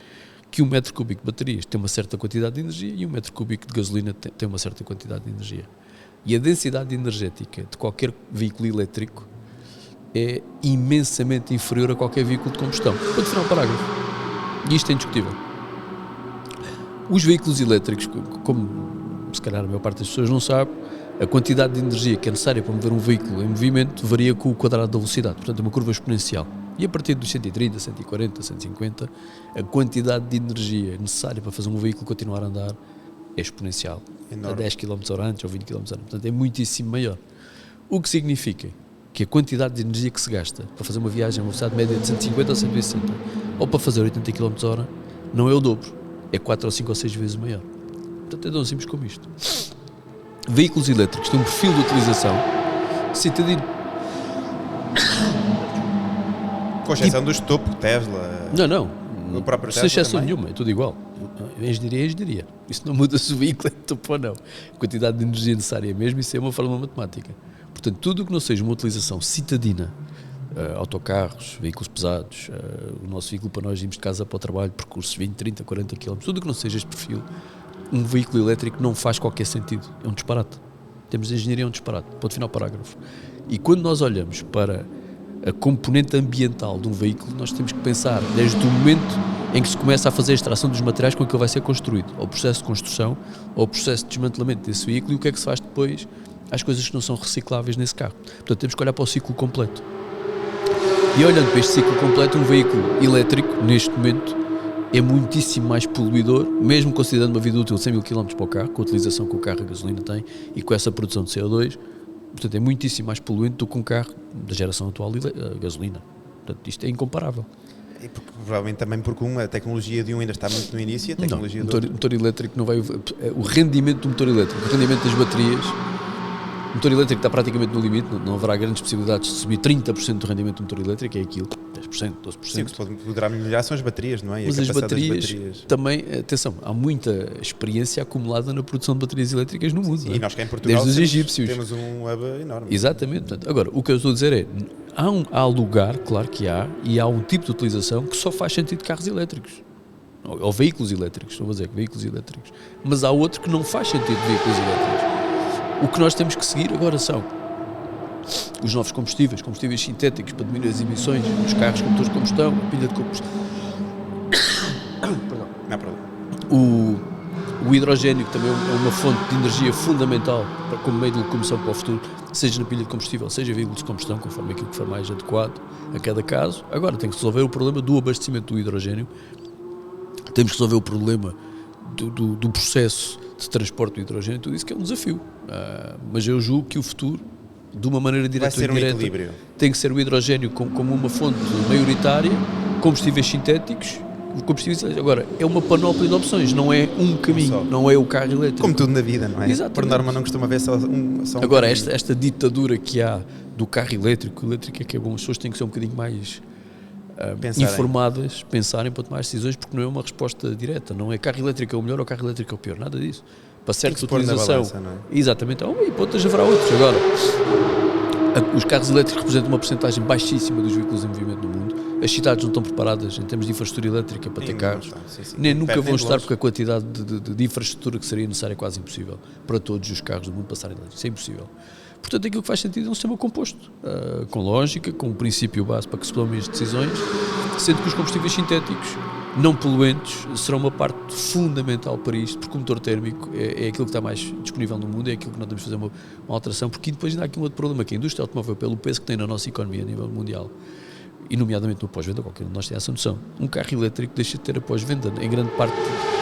que 1 metro cúbico de baterias tem uma certa quantidade de energia e 1 metro cúbico de gasolina tem uma certa quantidade de energia. E a densidade energética de qualquer veículo elétrico é imensamente inferior a qualquer veículo de combustão. Ponto final, parágrafo. E isto é indiscutível. Os veículos elétricos, como se calhar a maior parte das pessoas não sabe, a quantidade de energia que é necessária para mover um veículo em movimento varia com o quadrado da velocidade, portanto é uma curva exponencial. E a partir dos 130, 140, 150, a quantidade de energia necessária para fazer um veículo continuar a andar é exponencial. A 10 km h ou 20 km h, portanto é muitíssimo maior. O que significa que a quantidade de energia que se gasta para fazer uma viagem a uma velocidade média de 150 a 160 ou para fazer 80 km h não é o dobro, é 4 ou 5 ou 6 vezes maior. Portanto é tão simples como isto. veículos elétricos têm um perfil de utilização citadino. Com exceção dos topo, Tesla. Não. O próprio Sem Tesla exceção também? nenhuma, é tudo igual. A engenharia é engenharia. Isso não muda se o veículo é topo ou não. A quantidade de energia necessária é mesmo, isso é uma forma matemática. Portanto, tudo o que não seja uma utilização citadina, autocarros, veículos pesados, o nosso veículo para nós irmos de casa para o trabalho, percursos 20, 30, 40 km, tudo o que não seja este perfil, um veículo elétrico não faz qualquer sentido. É um disparate. Temos de engenharia, é um disparate. Ponto final, parágrafo. E quando nós olhamos para a componente ambiental de um veículo, nós temos que pensar desde o momento em que se começa a fazer a extração dos materiais com que ele vai ser construído, ao processo de construção, ao processo de desmantelamento desse veículo e o que é que se faz depois às coisas que não são recicláveis nesse carro. Portanto, temos que olhar para o ciclo completo. E olhando para este ciclo completo, um veículo elétrico, neste momento, é muitíssimo mais poluidor, mesmo considerando uma vida útil de 100 mil km para o carro, com a utilização que o carro a gasolina tem e com essa produção de CO2. Portanto, é muitíssimo mais poluente do que um carro da geração atual a gasolina. Portanto, isto é incomparável. E provavelmente também porque a tecnologia de um ainda está muito no início, a tecnologia não, o motor elétrico não vai... O rendimento do motor elétrico, o rendimento das baterias... O motor elétrico está praticamente no limite, não haverá grandes possibilidades de subir 30% do rendimento do motor elétrico, é aquilo, 10%, 12%. Sim, o que poderá melhorar são as baterias, não é? E mas a as capacidade baterias, das baterias também, atenção, há muita experiência acumulada na produção de baterias elétricas no mundo. Sim, não é? e nós cá em Portugal desde os egípcios. temos um hub enorme. Exatamente. Portanto, agora, o que eu estou a dizer é, há lugar, claro que há, e há um tipo de utilização que só faz sentido de carros elétricos. Ou veículos elétricos, estou a dizer, veículos elétricos. Mas há outro que não faz sentido de veículos elétricos. O que nós temos que seguir agora são os novos combustíveis sintéticos para diminuir as emissões dos carros com motores de combustão, a pilha de combustão. Perdão. Não há problema. O hidrogénio, que também é uma fonte de energia fundamental como meio de locomoção para o futuro, seja na pilha de combustível, seja veículos de combustão, conforme aquilo que for mais adequado a cada caso. Agora tem que resolver o problema do abastecimento do hidrogénio, temos que resolver o problema do processo de transporte do hidrogênio, tudo isso que é um desafio. Mas eu julgo que o futuro, de uma maneira direta Vai ser ou indireta, equilíbrio. tem que ser o hidrogênio como uma fonte maioritária, combustíveis sintéticos, combustíveis. Agora, é uma panóplia de opções, não é um caminho, Só. não é o carro elétrico. Como tudo na vida, não é? Exatamente. Por norma não costuma haver só um Agora, caminho. esta ditadura que há do carro elétrico, o elétrico é que é bom, as pessoas têm que ser um bocadinho mais Pensarem. informadas, pensarem para tomar decisões, porque não é uma resposta direta, não é carro elétrico é o melhor ou carro elétrico é o pior, nada disso. Para certa se pôr na utilização, balança, não é? exatamente, e para outras haverá outros. Agora, os carros elétricos representam uma porcentagem baixíssima dos veículos em movimento no mundo. As cidades não estão preparadas em termos de infraestrutura elétrica para ter Sim, carros. não estão, sim. Nem nunca Perto vão de estar, longe. porque a quantidade de infraestrutura que seria necessária é quase impossível para todos os carros do mundo passarem elétricos. Isso é impossível. Portanto, aquilo que faz sentido é um sistema composto, com lógica, com um princípio base para que se tomem as decisões, sendo que os combustíveis sintéticos não poluentes serão uma parte fundamental para isto, porque o motor térmico é aquilo que está mais disponível no mundo, é aquilo que nós temos de fazer uma alteração, porque depois ainda há aqui um outro problema, que a indústria automóvel, pelo peso que tem na nossa economia a nível mundial, e nomeadamente no pós-venda, qualquer um de nós tem essa noção, um carro elétrico deixa de ter a pós-venda em grande parte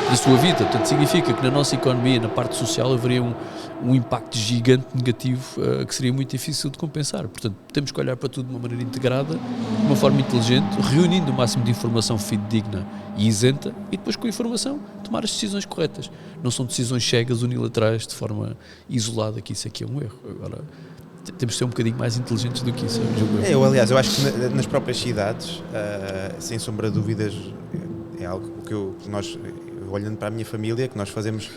da sua vida. Portanto, significa que na nossa economia, na parte social, haveria um impacto gigante negativo que seria muito difícil de compensar. Portanto, temos que olhar para tudo de uma maneira integrada, de uma forma inteligente, reunindo o máximo de informação fidedigna e isenta, e depois com a informação tomar as decisões corretas. Não são decisões cegas, unilaterais, de forma isolada, que isso aqui é um erro. Agora, temos de ser um bocadinho mais inteligentes do que isso. Aliás, eu acho que nas próprias cidades, sem sombra de dúvidas, é algo que nós, olhando para a minha família, que nós fazemos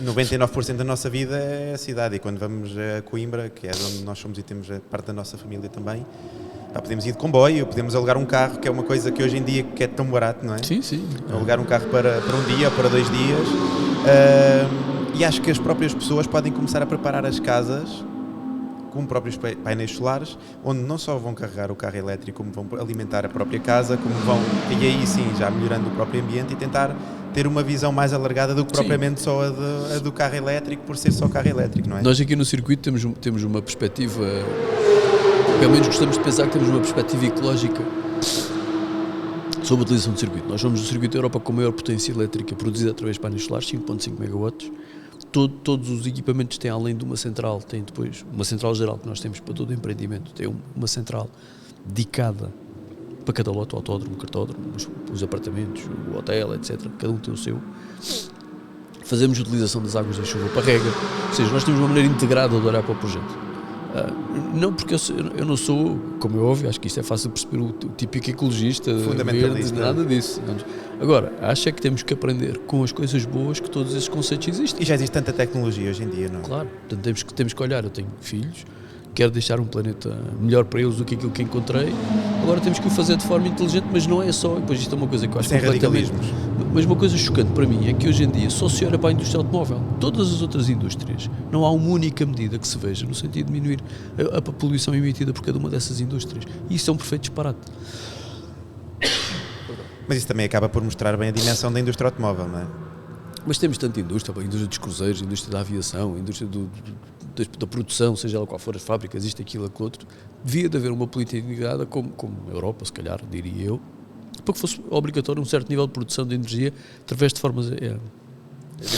99% da nossa vida é a cidade, e quando vamos a Coimbra, que é onde nós somos e temos parte da nossa família também, podemos ir de comboio, podemos alugar um carro, que é uma coisa que hoje em dia que é tão barato, não é? Sim, sim. Alugar um carro para um dia ou para 2 dias, e acho que as próprias pessoas podem começar a preparar as casas com próprios painéis solares, onde não só vão carregar o carro elétrico, como vão alimentar a própria casa, como vão, e aí sim, já melhorando o próprio ambiente e tentar ter uma visão mais alargada do que propriamente só a do carro elétrico, por ser só carro elétrico, não é? Nós aqui no circuito temos uma perspectiva, pelo menos gostamos de pensar que temos uma perspectiva ecológica sobre a utilização do circuito. Nós somos o circuito da Europa com a maior potência elétrica produzida através de painéis solares, 5.5 megawatts. Todos os equipamentos têm, além de uma central, tem depois uma central geral que nós temos para todo o empreendimento, tem uma central dedicada para cada lote, o autódromo, o cartódromo, os apartamentos, o hotel, etc. Cada um tem o seu. fazemos utilização das águas da chuva para rega, ou seja, nós temos uma maneira integrada de olhar para o projeto. Não porque eu não sou, como é óbvio, acho que isto é fácil de perceber, o típico ecologista, fundamentalista, verde, nada disso. Agora, acho é que temos que aprender com as coisas boas que todos esses conceitos existem. E já existe tanta tecnologia hoje em dia, não é? Claro, portanto temos que olhar, eu tenho filhos, quero deixar um planeta melhor para eles do que aquilo que encontrei, agora temos que o fazer de forma inteligente, mas não é só, depois isto é uma coisa que eu acho sem completamente... radicalismos. Mas uma coisa chocante para mim é que hoje em dia só se olha para a indústria automóvel. Todas as outras indústrias, não há uma única medida que se veja no sentido de diminuir a poluição emitida por cada uma dessas indústrias. E isso é um perfeito disparate. Mas isso também acaba por mostrar bem a dimensão da indústria automóvel, não é? Mas temos tanta indústria, a indústria dos cruzeiros, a indústria da aviação, a indústria da produção, seja ela qual for as fábricas, isto, aquilo, aquilo outro. Devia de haver uma política integrada, como a Europa, se calhar, diria eu, para que fosse obrigatório um certo nível de produção de energia através de formas... De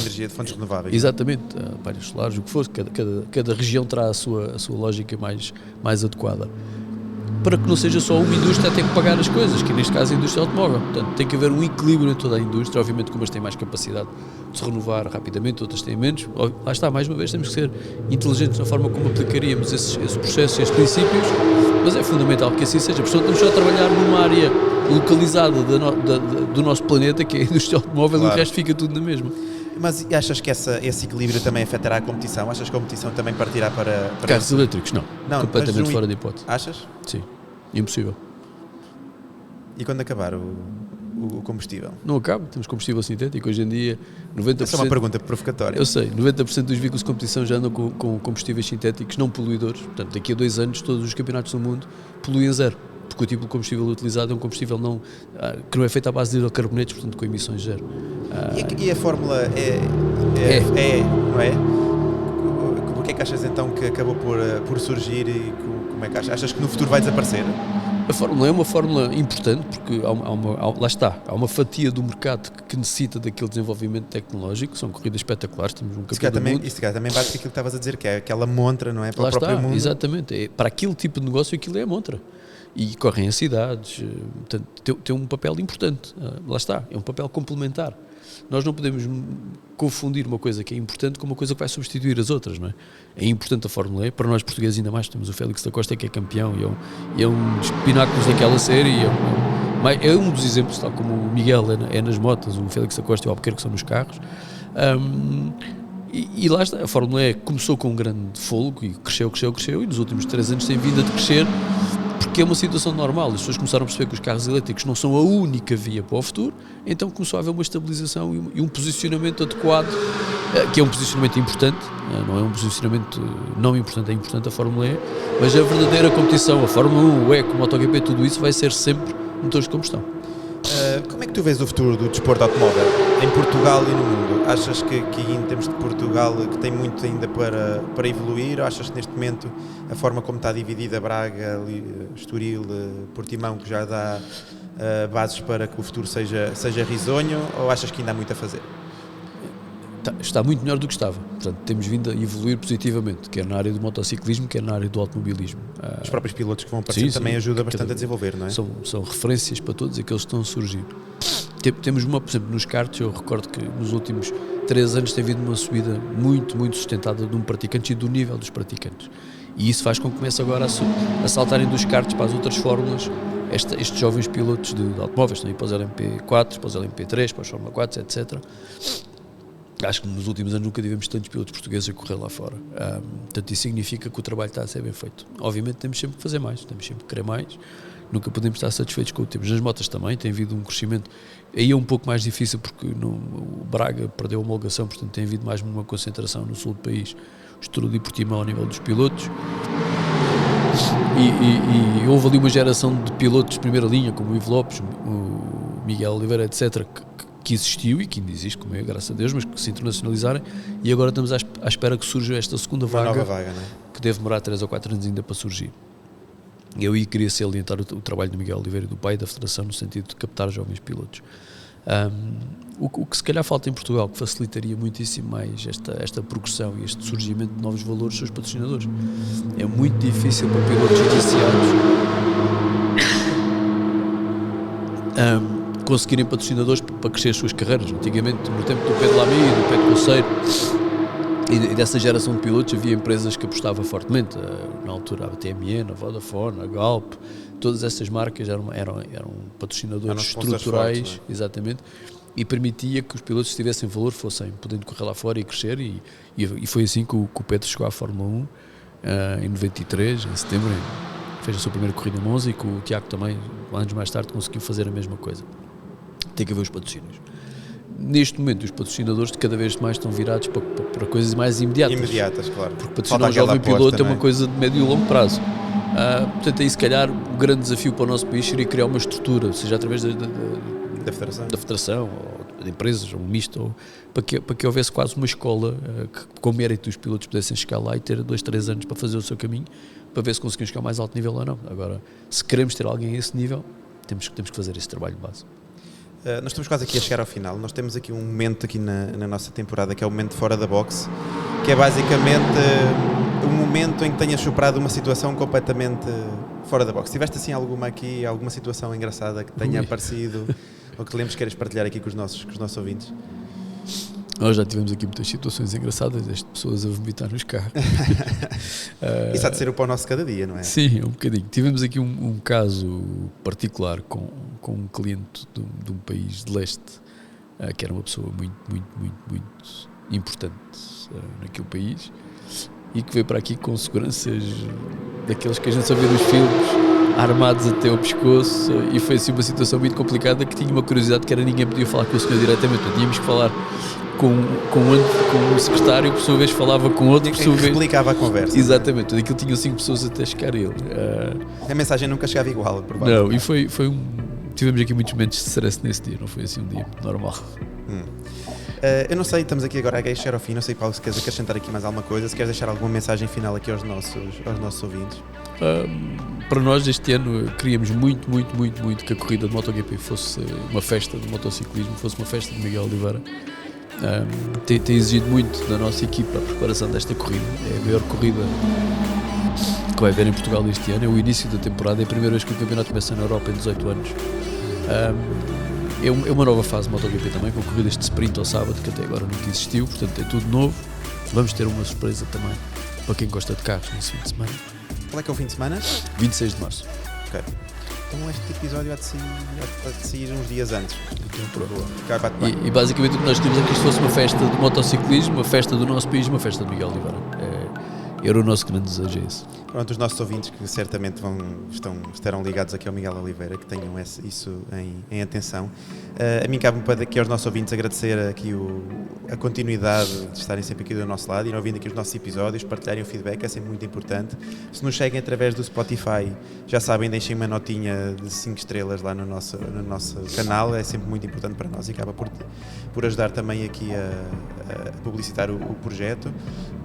energia de fontes renováveis. Exatamente, painéis solares, o que for, cada região terá a sua lógica mais adequada. Para que não seja só uma indústria a ter que pagar as coisas, que neste caso é a indústria automóvel. Portanto, tem que haver um equilíbrio em toda a indústria, obviamente que umas têm mais capacidade de se renovar rapidamente, outras têm menos. Lá está, mais uma vez, temos que ser inteligentes na forma como aplicaríamos esses processos, esses princípios, mas é fundamental que assim seja. Portanto, estamos só a trabalhar numa área localizada do nosso planeta, que é a indústria automóvel, claro. E o resto fica tudo na mesma. Mas achas que esse equilíbrio também afetará a competição? Achas que a competição também partirá para carros elétricos? Não, completamente fora de hipótese. Achas? Sim, impossível. E quando acabar o combustível? Não acaba, temos combustível sintético. Hoje em dia, 90%... Essa é uma pergunta provocatória. Eu sei, 90% dos veículos de competição já andam com combustíveis sintéticos não poluidores. Portanto, daqui a 2 anos, todos os campeonatos do mundo poluem zero. Porque o tipo de combustível utilizado é um combustível que não é feito à base de hidrocarbonetos, portanto com emissões zero. E a fórmula é, não é? Porquê é que achas então que acabou por surgir e como é que achas que no futuro vai desaparecer? A fórmula é uma fórmula importante porque há uma fatia do mercado que necessita daquele desenvolvimento tecnológico, são corridas espetaculares, temos um campeão do mundo. Isso também bate com aquilo que estavas a dizer, que é aquela montra, não é? Para lá o próprio está, mundo. Exatamente, para aquele tipo de negócio aquilo é a montra. E correm as cidades, portanto, tem um papel importante, lá está, é um papel complementar. Nós não podemos confundir uma coisa que é importante com uma coisa que vai substituir as outras, não é? É importante a Fórmula E, para nós portugueses ainda mais, temos o Félix da Costa que é campeão e é um dos pináculos daquela série, é um dos exemplos, tal como o Miguel é nas motas, o Félix da Costa e o Albuquerque são nos carros. E lá está, a Fórmula E começou com um grande fôlego e cresceu e nos últimos 3 anos tem vindo a crescer, porque é uma situação normal, as pessoas começaram a perceber que os carros elétricos não são a única via para o futuro, então começou a haver uma estabilização e um posicionamento adequado, que é um posicionamento importante, não é um posicionamento não importante, é importante a Fórmula E, mas a verdadeira competição, a Fórmula 1, o ECO, o MotoGP, tudo isso vai ser sempre motores de combustão. Como é que tu vês o futuro do desporto automóvel em Portugal e no mundo? Achas que em termos de Portugal que tem muito ainda para evoluir, ou achas que neste momento a forma como está dividida Braga, Estoril, Portimão, que já dá bases para que o futuro seja risonho, ou achas que ainda há muito a fazer? Está muito melhor do que estava, portanto temos vindo a evoluir positivamente, quer na área do motociclismo, quer na área do automobilismo. Os próprios pilotos que vão aparecer também ajudam bastante a desenvolver, não é? São referências para todos aqueles que estão a surgir. Temos por exemplo, nos karts, eu recordo que nos últimos 3 anos tem havido uma subida muito, muito sustentada de um praticante e do nível dos praticantes. E isso faz com que comece agora a saltarem dos karts para as outras fórmulas estes jovens pilotos de automóveis, estão aí para os LMP4, para os LMP3, para os Fórmula 4, etc. Acho que nos últimos anos nunca tivemos tantos pilotos portugueses a correr lá fora. Portanto, isso significa que o trabalho está a ser bem feito. Obviamente temos sempre que fazer mais, temos sempre que querer mais, nunca podemos estar satisfeitos com o que temos. Nas motas também tem havido um crescimento, aí é um pouco mais difícil porque o Braga perdeu a homologação, portanto tem havido mais uma concentração no sul do país, Estoril e Portimão ao nível dos pilotos. E houve ali uma geração de pilotos de primeira linha, como o Ivo Lopes, o Miguel Oliveira, etc., que existiu e que ainda existe, como é, graças a Deus, mas que se internacionalizarem, e agora estamos à espera que surja esta segunda vaga, nova vaga, não é? Que deve demorar 3 ou 4 anos ainda para surgir. Eu aí queria salientar o trabalho do Miguel Oliveira e do pai e da Federação no sentido de captar jovens pilotos. O que se calhar falta em Portugal, que facilitaria muitíssimo mais esta progressão e este surgimento de novos valores, são os patrocinadores. É muito difícil para pilotos iniciados conseguirem patrocinadores para crescer as suas carreiras. Antigamente, no tempo do Pedro Lamy, do Pedro Conceiro e dessa geração de pilotos, havia empresas que apostavam fortemente. Na altura, a TMN, a Vodafone, a Galp, todas essas marcas eram patrocinadores estruturais, fortes, exatamente, e permitia que os pilotos, se tivessem valor, fossem podendo correr lá fora e crescer, e foi assim que o Pedro chegou à Fórmula 1 em 93, em setembro, fez a sua primeira corrida em Monza, e que o Tiago também, anos mais tarde, conseguiu fazer a mesma coisa. Tem que haver os patrocínios. Neste momento, os patrocinadores de cada vez mais estão virados para coisas mais imediatas. Imediatas, claro. Porque patrocinar um jovem piloto é uma coisa de médio e longo prazo. Portanto, aí se calhar o grande desafio para o nosso país seria criar uma estrutura, seja através da federação, ou de empresas, ou um misto, para que houvesse quase uma escola que, com mérito, os pilotos pudessem chegar lá e ter 2-3 anos para fazer o seu caminho, para ver se conseguimos chegar ao mais alto nível ou não. Agora, se queremos ter alguém a esse nível, temos que fazer esse trabalho de base. Nós estamos quase aqui a chegar ao final. Nós temos aqui um momento aqui na nossa temporada, que é o momento fora da box, que é basicamente um momento em que tenhas superado uma situação completamente fora da box. Tiveste assim alguma situação engraçada que tenha aparecido ou que te lembres que queiras partilhar aqui com os nossos ouvintes? Nós já tivemos aqui muitas situações engraçadas, desde pessoas a vomitar nos carros. Isso há de ser o pão nosso cada dia, não é? Sim, um bocadinho. Tivemos aqui um caso particular com um cliente de um país de leste, que era uma pessoa muito importante naquele país, e que veio para aqui com seguranças daqueles que a gente só vê nos filmes, armados até ao pescoço, e foi assim uma situação muito complicada, que tinha uma curiosidade, que era ninguém podia falar com o senhor diretamente, tínhamos que falar com o secretário, por sua vez falava com outro, por sua vez explicava a conversa. Exatamente, tudo aquilo tinha 5 pessoas até chegar a ele. A mensagem nunca chegava igual, provavelmente. Não, e foi tivemos aqui muitos momentos de stress nesse dia, não foi assim um dia normal. Eu não sei, estamos aqui agora a chegar ao fim, não sei, Paulo, se queres acrescentar aqui mais alguma coisa, se queres deixar alguma mensagem final aqui aos nossos ouvintes. Para nós, este ano, queríamos muito que a corrida de MotoGP fosse uma festa de motociclismo, fosse uma festa de Miguel Oliveira. Tem exigido muito da nossa equipa a preparação desta corrida. É a maior corrida que vai haver em Portugal este ano, é o início da temporada, é a primeira vez que o campeonato começa na Europa em 18 anos. É uma nova fase de MotoGP também, com corridas de sprint ao sábado, que até agora nunca existiu, portanto é tudo novo. Vamos ter uma surpresa também para quem gosta de carros nesse fim de semana. Qual é que é o fim de semana? 26 de março. Ok. Então este episódio há de sair uns dias antes. E basicamente o que nós queríamos é que isto fosse uma festa de motociclismo, uma festa do nosso país, uma festa de Miguel Oliveira. Era o nosso grande desejo, esse. Pronto, os nossos ouvintes que certamente estarão ligados aqui ao Miguel Oliveira, que tenham isso em atenção. A mim cabe-me para aqui aos nossos ouvintes agradecer aqui a continuidade de estarem sempre aqui do nosso lado e ouvindo aqui os nossos episódios, partilharem o feedback, é sempre muito importante. Se nos seguem através do Spotify, já sabem, deixem uma notinha de 5 estrelas lá no nosso canal, é sempre muito importante para nós e acaba por ajudar também aqui a publicitar o projeto.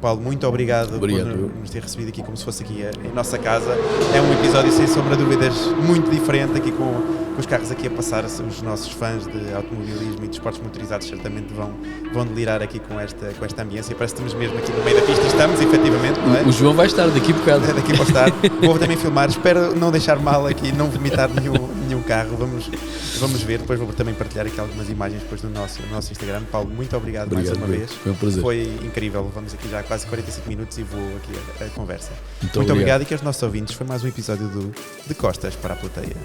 Paulo, muito obrigado por nos ter recebido aqui como se fosse aqui em nossa casa. É um episódio sem sombra de dúvidas muito diferente, aqui com os carros aqui a passar. Os nossos fãs de automobilismo e de esportes motorizados certamente vão delirar aqui com esta ambiência. Parece que estamos mesmo aqui no meio da pista e estamos, efetivamente, não é? O João vai estar daqui a bocado. Daqui para estar. Vou também filmar, espero não deixar mal aqui, não vomitar nenhum carro. Vamos ver, depois vou também partilhar aqui algumas imagens depois no nosso Instagram. Paulo, muito obrigado mais uma vez. Foi um prazer. Foi incrível, vamos aqui já há quase 45 minutos e vou aqui a conversa. Muito obrigado e que aos nossos ouvintes foi mais um episódio de Costas para a Plateia.